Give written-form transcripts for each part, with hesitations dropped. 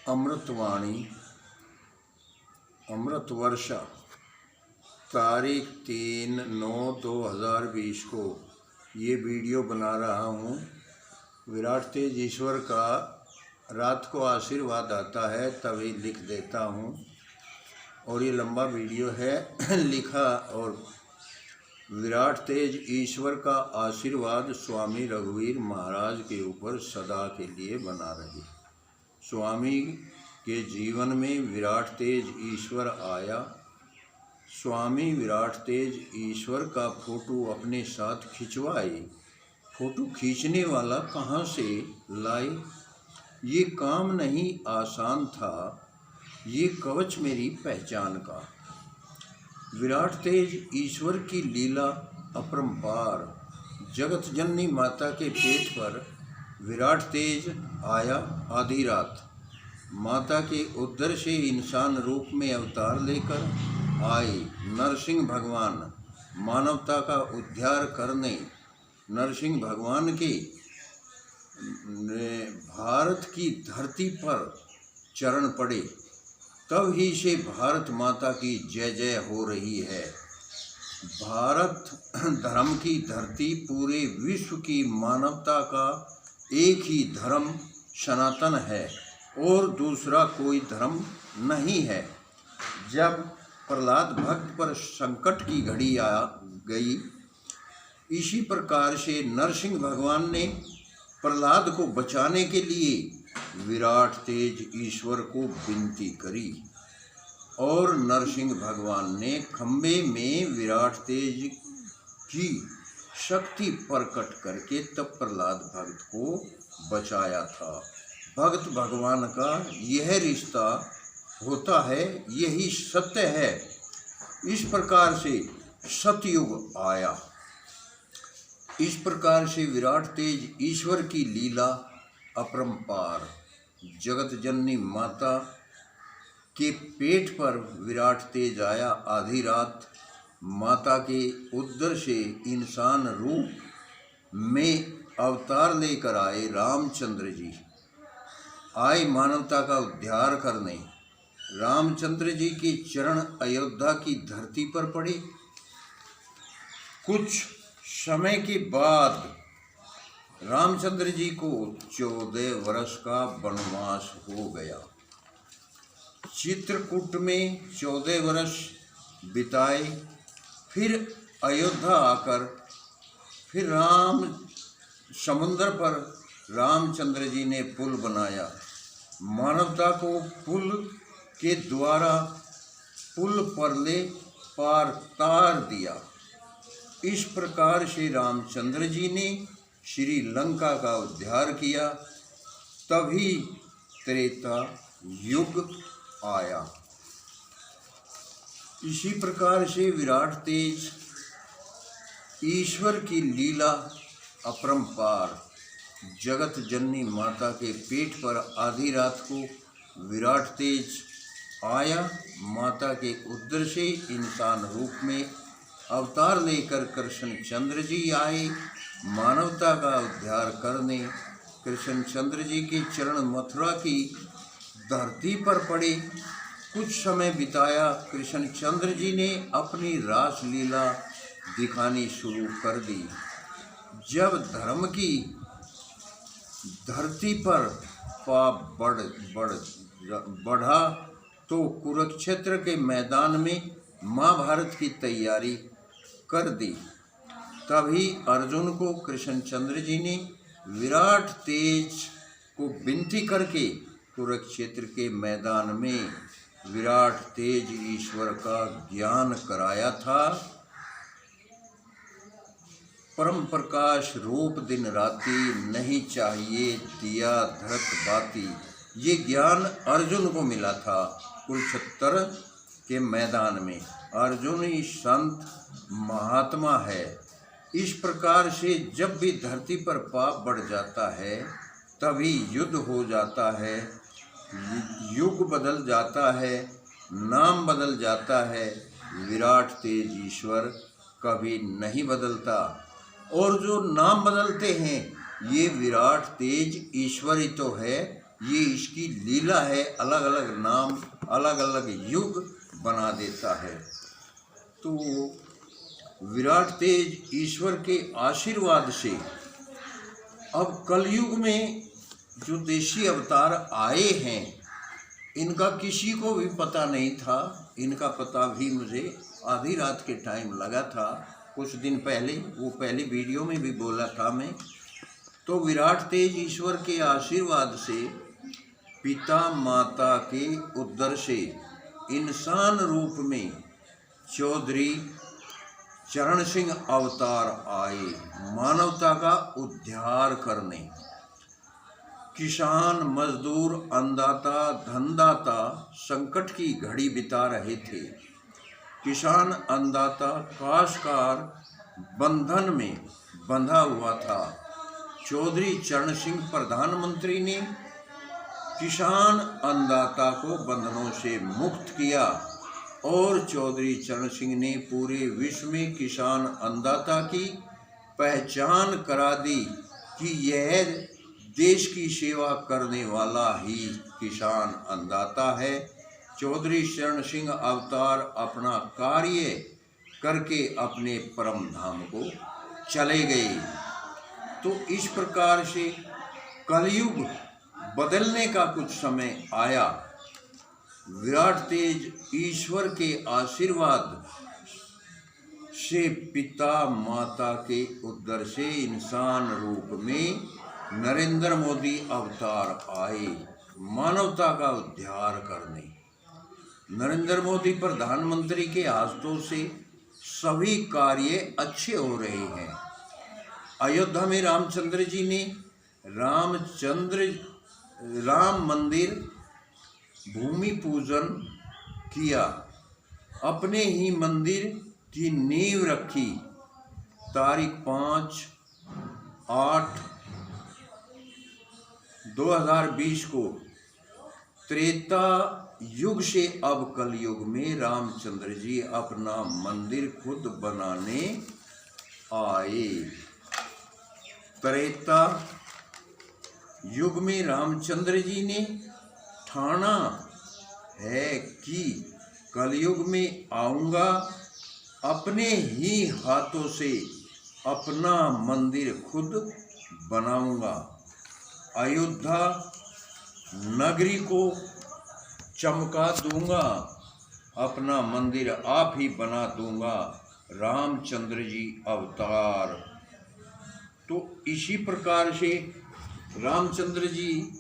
अमृतवाणी अमृत वर्षा तारीख 3/9/2020 को ये वीडियो बना रहा हूँ। विराट तेज ईश्वर का रात को आशीर्वाद आता है तभी लिख देता हूँ और ये लंबा वीडियो है लिखा। और विराट तेज ईश्वर का आशीर्वाद स्वामी रघुवीर महाराज के ऊपर सदा के लिए बना रहे। स्वामी के जीवन में विराट तेज ईश्वर आया। स्वामी विराट तेज ईश्वर का फोटो अपने साथ खिंचवाए। फोटो खींचने वाला कहाँ से लाए? ये काम नहीं आसान था, ये कवच मेरी पहचान का। विराट तेज ईश्वर की लीला अपरंपार। जगत जननी माता के पेट पर विराट तेज आया आधी रात। माता के उदर से इंसान रूप में अवतार लेकर आए नरसिंह भगवान। मानवता का उद्धार करने नरसिंह भगवान के भारत की धरती पर चरण पड़े, तब ही से भारत माता की जय जय हो रही है। भारत धर्म की धरती, पूरे विश्व की मानवता का एक ही धर्म सनातन है और दूसरा कोई धर्म नहीं है। जब प्रहलाद भक्त पर संकट की घड़ी आ गई, इसी प्रकार से नरसिंह भगवान ने प्रहलाद को बचाने के लिए विराट तेज ईश्वर को विनती करी और नरसिंह भगवान ने खम्भे में विराट तेज की शक्ति प्रकट करके तब प्रहलाद भक्त को बचाया था। भक्त भगवान का यह रिश्ता होता है, यही सत्य है। इस प्रकार से सतयुग आया। इस प्रकार से विराट तेज ईश्वर की लीला अपरंपार। जगत जननी माता के पेट पर विराट तेज आया आधी रात। माता के उदर से इंसान रूप में अवतार लेकर आए रामचंद्र जी। आए मानवता का उद्धार करने। रामचंद्र जी के चरण अयोध्या की धरती पर पड़े। कुछ समय के बाद रामचंद्र जी को 14 वर्ष का वनवास हो गया। चित्रकूट में 14 वर्ष बिताए। फिर अयोध्या आकर फिर समुद्र पर रामचंद्र जी ने पुल बनाया। मानवता को पुल के द्वारा पुल पर ले पार तार दिया। इस प्रकार से रामचंद्र जी ने श्रीलंका का उद्धार किया। तभी त्रेता युग आया। इसी प्रकार से विराट तेज ईश्वर की लीला अपरंपार। जगत जननी माता के पेट पर आधी रात को विराट तेज आया। माता के उदर से इंसान रूप में अवतार लेकर कृष्ण चंद्र जी आए मानवता का उद्धार करने। कृष्ण चंद्र जी के चरण मथुरा की धरती पर पड़े। कुछ समय बिताया। कृष्ण चंद्र जी ने अपनी रास लीला दिखानी शुरू कर दी। जब धर्म की धरती पर पाप बढ़ा तो कुरुक्षेत्र के मैदान में महाभारत की तैयारी कर दी। तभी अर्जुन को कृष्णचंद्र जी ने विराट तेज को विनती करके कुरुक्षेत्र के मैदान में विराट तेज ईश्वर का ज्ञान कराया था। परम प्रकाश रूप दिन राति, नहीं चाहिए दिया धरत बाती। ये ज्ञान अर्जुन को मिला था कुरुक्षेत्र के मैदान में। अर्जुन ही संत महात्मा है। इस प्रकार से जब भी धरती पर पाप बढ़ जाता है तभी युद्ध हो जाता है, युग बदल जाता है, नाम बदल जाता है। विराट तेज ईश्वर कभी नहीं बदलता और जो नाम बदलते हैं ये विराट तेज ईश्वर ही तो है। ये इसकी लीला है, अलग अलग नाम अलग अलग युग बना देता है। तो विराट तेज ईश्वर के आशीर्वाद से अब कलयुग में जो देशी अवतार आए हैं इनका किसी को भी पता नहीं था। इनका पता भी मुझे आधी रात के टाइम लगा था, कुछ दिन पहले, वो पहली वीडियो में भी बोला था मैं। तो विराट तेज ईश्वर के आशीर्वाद से पिता माता के उदर से इंसान रूप में चौधरी चरण सिंह अवतार आए, मानवता का उद्धार करने। किसान, मजदूर, अन्नदाता, धनदाता संकट की घड़ी बिता रहे थे। किसान, अन्नदाता, काश्तकार बंधन में बंधा हुआ था। चौधरी चरण सिंह प्रधानमंत्री ने किसान, अन्नदाता को बंधनों से मुक्त किया और चौधरी चरण सिंह ने पूरे विश्व में किसान, अन्नदाता की पहचान करा दी कि यह देश की सेवा करने वाला ही किसान, अन्नदाता है। चौधरी चरण सिंह अवतार अपना कार्य करके अपने परम धाम को चले गए। तो इस प्रकार से कलयुग बदलने का कुछ समय आया। विराट तेज ईश्वर के आशीर्वाद से पिता माता के उदर से इंसान रूप में नरेंद्र मोदी अवतार आए, मानवता का उद्धार करने। नरेंद्र मोदी प्रधानमंत्री के हाथों से सभी कार्य अच्छे हो रहे हैं। अयोध्या में रामचंद्र जी ने राम मंदिर भूमि पूजन किया, अपने ही मंदिर की नींव रखी। तारीख 5/8/2020 को त्रेता युग से अब कलयुग में रामचंद्र जी अपना मंदिर खुद बनाने आए। त्रेता युग में रामचंद्र जी ने ठाना है कि कलयुग में आऊँगा, अपने ही हाथों से अपना मंदिर खुद बनाऊँगा। अयोध्या नगरी को चमका दूंगा, अपना मंदिर आप ही बना दूंगा। रामचंद्र जी अवतार। तो इसी प्रकार से रामचंद्र जी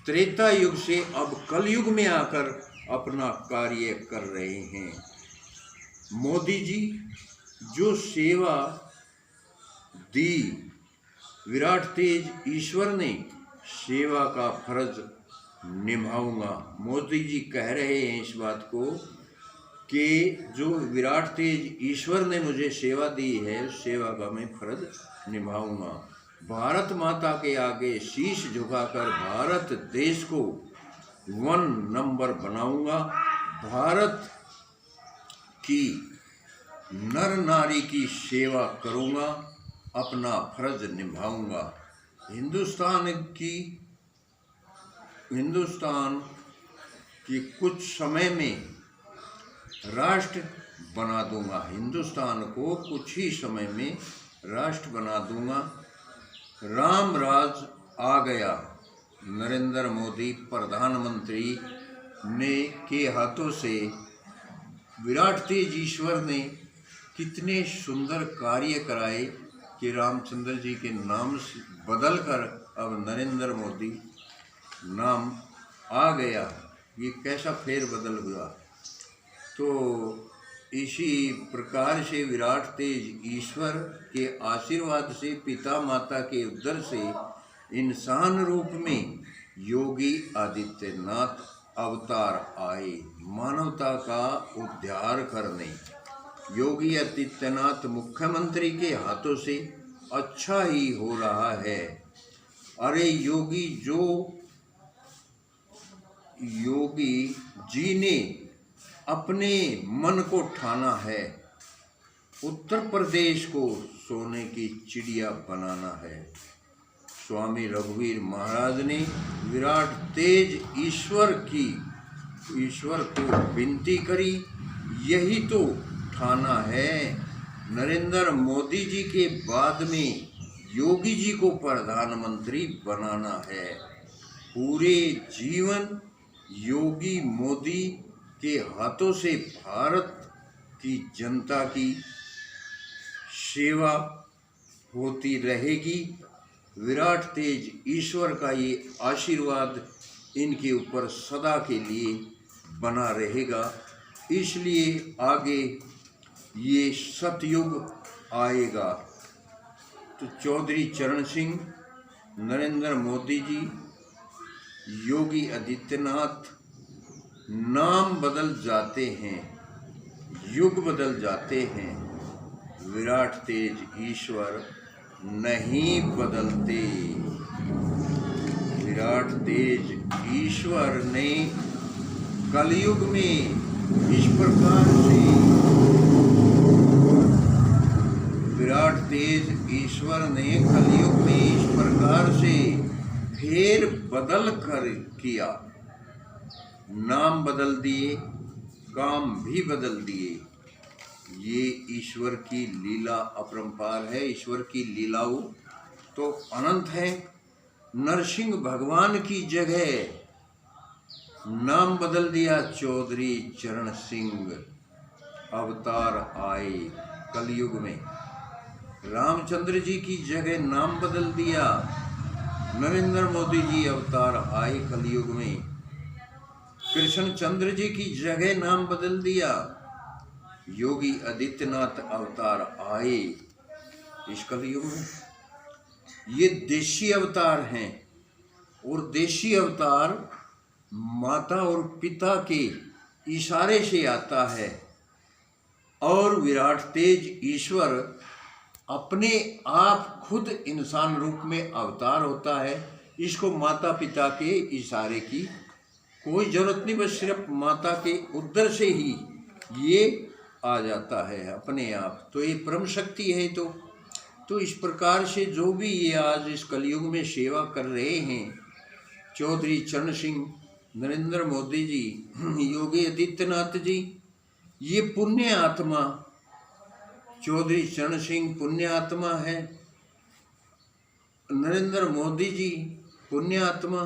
त्रेता युग से अब कलयुग में आकर अपना कार्य कर रहे हैं। मोदी जी जो सेवा दी विराट तेज ईश्वर ने, सेवा का फर्ज निभाऊंगा। मोदी जी कह रहे हैं इस बात को कि जो विराट तेज ईश्वर ने मुझे सेवा दी है, उस सेवा का मैं फर्ज निभाऊंगा। भारत माता के आगे शीश झुकाकर भारत देश को 1 नंबर बनाऊंगा। भारत की नर नारी की सेवा करूंगा, अपना फर्ज निभाऊंगा। हिंदुस्तान की कुछ समय में राष्ट्र बना दूंगा। हिंदुस्तान को कुछ ही समय में राष्ट्र बना दूंगा। राम राज आ गया। नरेंद्र मोदी प्रधानमंत्री ने के हाथों से विराट तेज ईश्वर ने कितने सुंदर कार्य कराए कि रामचंद्र जी के नाम से बदलकर अब नरेंद्र मोदी नाम आ गया। ये कैसा फेरबदल हुआ। तो इसी प्रकार से विराट तेज ईश्वर के आशीर्वाद से पिता माता के उदर से इंसान रूप में योगी आदित्यनाथ अवतार आए, मानवता का उद्धार करने। योगी आदित्यनाथ मुख्यमंत्री के हाथों से अच्छा ही हो रहा है। अरे योगी जी ने अपने मन को ठाना है, उत्तर प्रदेश को सोने की चिड़िया बनाना है। स्वामी रघुवीर महाराज ने विराट तेज ईश्वर को विनती करी। यही तो ठाना है। नरेंद्र मोदी जी के बाद में योगी जी को प्रधानमंत्री बनाना है। पूरे जीवन योगी मोदी के हाथों से भारत की जनता की सेवा होती रहेगी। विराट तेज ईश्वर का ये आशीर्वाद इनके ऊपर सदा के लिए बना रहेगा। इसलिए आगे ये सतयुग आएगा। तो चौधरी चरण सिंह, नरेंद्र मोदी जी, योगी आदित्यनाथ नाम बदल जाते हैं, युग बदल जाते हैं, विराट तेज ईश्वर नहीं बदलते। विराट तेज ईश्वर ने कलयुग में इस प्रकार से, विराट तेज ईश्वर ने कलयुग में इस प्रकार से फेर बदल कर किया। नाम बदल दिए, काम भी बदल दिए। ये ईश्वर की लीला अपरंपार है। ईश्वर की लीलाओं तो अनंत है। नरसिंह भगवान की जगह नाम बदल दिया, चौधरी चरण सिंह अवतार आए कलयुग में। रामचंद्र जी की जगह नाम बदल दिया, नरेंद्र मोदी जी अवतार आए कलयुग में। कृष्णचंद्र जी की जगह नाम बदल दिया, योगी आदित्यनाथ अवतार आए इस कलयुग में। ये देशी अवतार हैं और देशी अवतार माता और पिता के इशारे से आता है। और विराट तेज ईश्वर अपने आप खुद इंसान रूप में अवतार होता है। इसको माता पिता के इशारे की कोई ज़रूरत नहीं, बस सिर्फ माता के उदर से ही ये आ जाता है अपने आप। तो ये परम शक्ति है। तो इस प्रकार से जो भी ये आज इस कलयुग में सेवा कर रहे हैं, चौधरी चरण सिंह, नरेंद्र मोदी जी, योगी आदित्यनाथ जी, ये पुण्य आत्मा। चौधरी चरण सिंह पुण्य आत्मा है, नरेंद्र मोदी जी पुण्य आत्मा,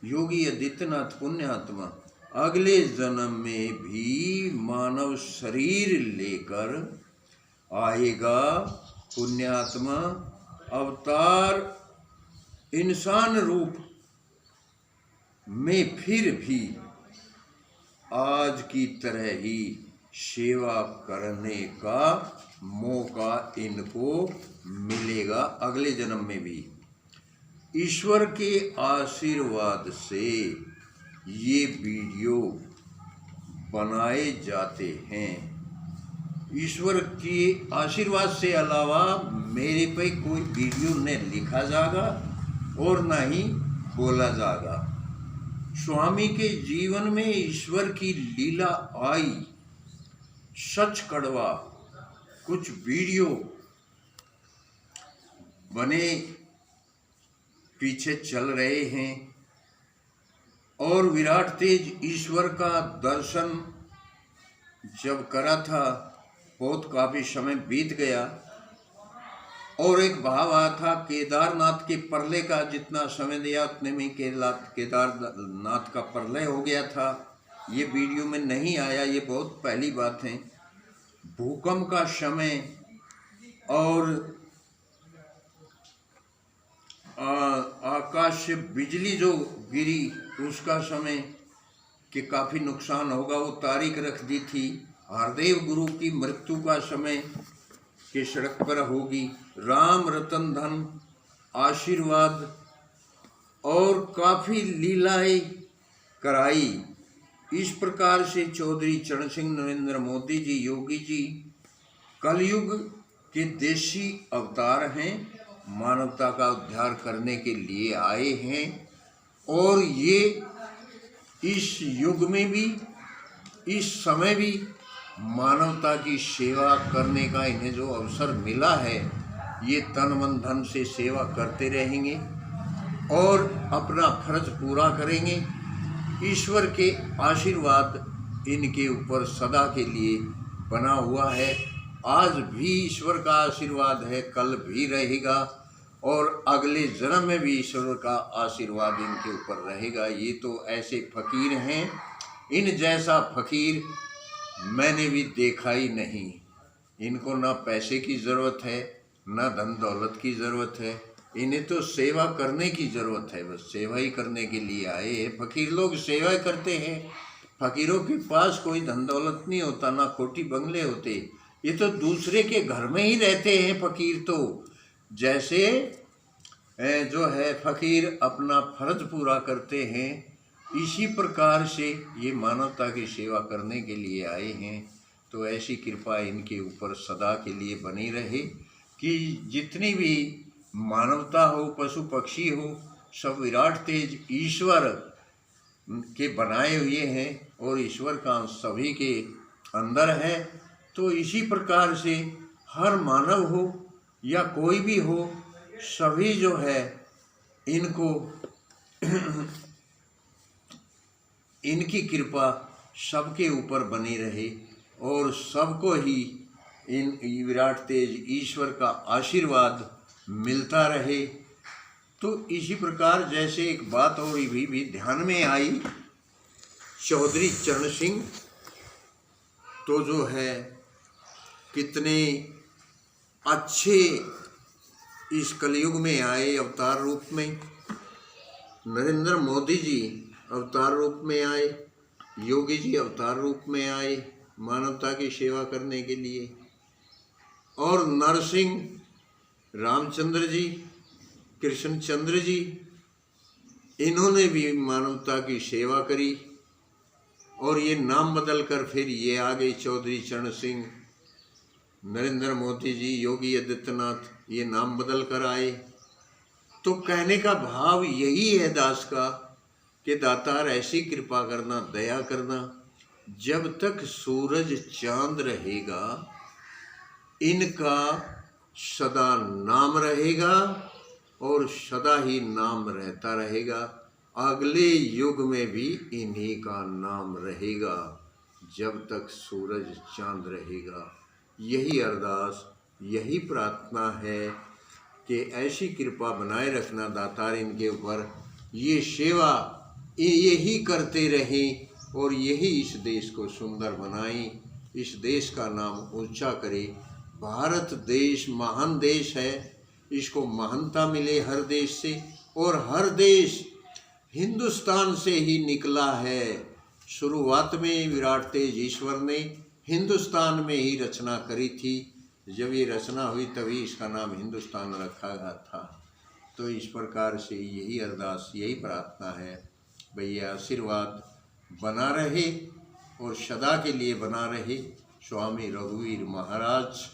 योगी आदित्यनाथ पुण्य आत्मा। अगले जन्म में भी मानव शरीर लेकर आएगा पुण्यात्मा, अवतार इंसान रूप में फिर भी आज की तरह ही सेवा करने का मौका इनको मिलेगा अगले जन्म में भी। ईश्वर के आशीर्वाद से ये वीडियो बनाए जाते हैं। ईश्वर के आशीर्वाद से अलावा मेरे पे कोई वीडियो न लिखा जाएगा और न ही बोला जाएगा। स्वामी के जीवन में ईश्वर की लीला आई, सच कड़वा कुछ वीडियो बने पीछे चल रहे हैं। और विराट तेज ईश्वर का दर्शन जब करा था, बहुत काफ़ी समय बीत गया और एक भाव आया था केदारनाथ के प्रलय का। जितना समय दिया उतने में केदारनाथ का प्रलय हो गया था। ये वीडियो में नहीं आया, ये बहुत पहली बात है। भूकंप का समय और आकाश से बिजली जो गिरी उसका समय कि काफ़ी नुकसान होगा, वो तारीख रख दी थी। हरदेव गुरु की मृत्यु का समय कि सड़क पर होगी। राम रतन धन आशीर्वाद और काफ़ी लीलाएं कराई। इस प्रकार से चौधरी चरण सिंह, नरेंद्र मोदी जी, योगी जी कलयुग के देशी अवतार हैं, मानवता का उद्धार करने के लिए आए हैं। और ये इस युग में भी, इस समय भी मानवता की सेवा करने का इन्हें जो अवसर मिला है, ये तन मन धन से सेवा करते रहेंगे और अपना फर्ज पूरा करेंगे। ईश्वर के आशीर्वाद इनके ऊपर सदा के लिए बना हुआ है। आज भी ईश्वर का आशीर्वाद है, कल भी रहेगा और अगले जन्म में भी ईश्वर का आशीर्वाद इनके ऊपर रहेगा। ये तो ऐसे फकीर हैं, इन जैसा फकीर मैंने भी देखा ही नहीं। इनको ना पैसे की ज़रूरत है, ना धन दौलत की ज़रूरत है, इन्हें तो सेवा करने की ज़रूरत है। बस सेवा ही करने के लिए आए हैं। फकीर लोग सेवा करते हैं। फकीरों के पास कोई धन दौलत नहीं होता, ना कोठी बंगले होते, ये तो दूसरे के घर में ही रहते हैं फकीर। तो जैसे जो है फकीर अपना फर्ज पूरा करते हैं, इसी प्रकार से ये मानवता की सेवा करने के लिए आए हैं। तो ऐसी कृपा इनके ऊपर सदा के लिए बनी रहे कि जितनी भी मानवता हो, पशु पक्षी हो, सब विराट तेज ईश्वर के बनाए हुए हैं और ईश्वर का सभी के अंदर है। तो इसी प्रकार से हर मानव हो या कोई भी हो, सभी जो है इनको इनकी कृपा सबके ऊपर बनी रहे और सबको ही इन विराट तेज ईश्वर का आशीर्वाद मिलता रहे। तो इसी प्रकार जैसे एक बात और भी ध्यान में आई, चौधरी चरण सिंह तो जो है कितने अच्छे इस कलयुग में आए अवतार रूप में। नरेंद्र मोदी जी अवतार रूप में आए, योगी जी अवतार रूप में आए मानवता की सेवा करने के लिए, और नरसिंह, रामचंद्र जी, कृष्णचंद्र जी, इन्होंने भी मानवता की सेवा करी। और ये नाम बदल कर फिर ये आ गए चौधरी चरण सिंह। नरेंद्र मोदी जी, योगी आदित्यनाथ, ये नाम बदल कर आए। तो कहने का भाव यही है दास का कि दातार ऐसी कृपा करना, दया करना, जब तक सूरज चांद रहेगा इनका सदा नाम रहेगा और सदा ही नाम रहता रहेगा। अगले युग में भी इन्हीं का नाम रहेगा जब तक सूरज चांद रहेगा। यही अरदास, यही प्रार्थना है कि ऐसी कृपा बनाए रखना दातार इनके ऊपर, ये सेवा यही करते रहें और यही इस देश को सुंदर बनाएं, इस देश का नाम ऊंचा करें। भारत देश महान देश है, इसको महानता मिले हर देश से, और हर देश हिंदुस्तान से ही निकला है। शुरुआत में विराट तेज ईश्वर ने हिंदुस्तान में ही रचना करी थी। जब ये रचना हुई तभी इसका नाम हिंदुस्तान रखा गया था। तो इस प्रकार से यही अरदास, यही प्रार्थना है भैया, आशीर्वाद बना रहे और सदा के लिए बना रहे स्वामी रघुवीर महाराज।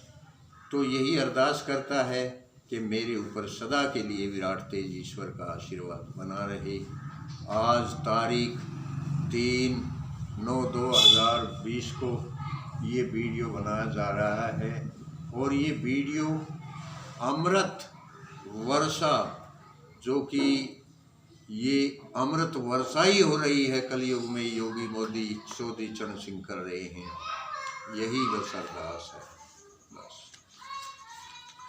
तो यही अरदास करता है कि मेरे ऊपर सदा के लिए विराट तेज ईश्वर का आशीर्वाद बना रहे। आज तारीख 3/9/2020 को ये वीडियो बनाया जा रहा है और ये वीडियो अमृत वर्षा, जो कि ये अमृत वर्षा ही हो रही है कलयुग में, योगी मोदी चौधरी चरण सिंह कर रहे हैं। यही बस अरदास है।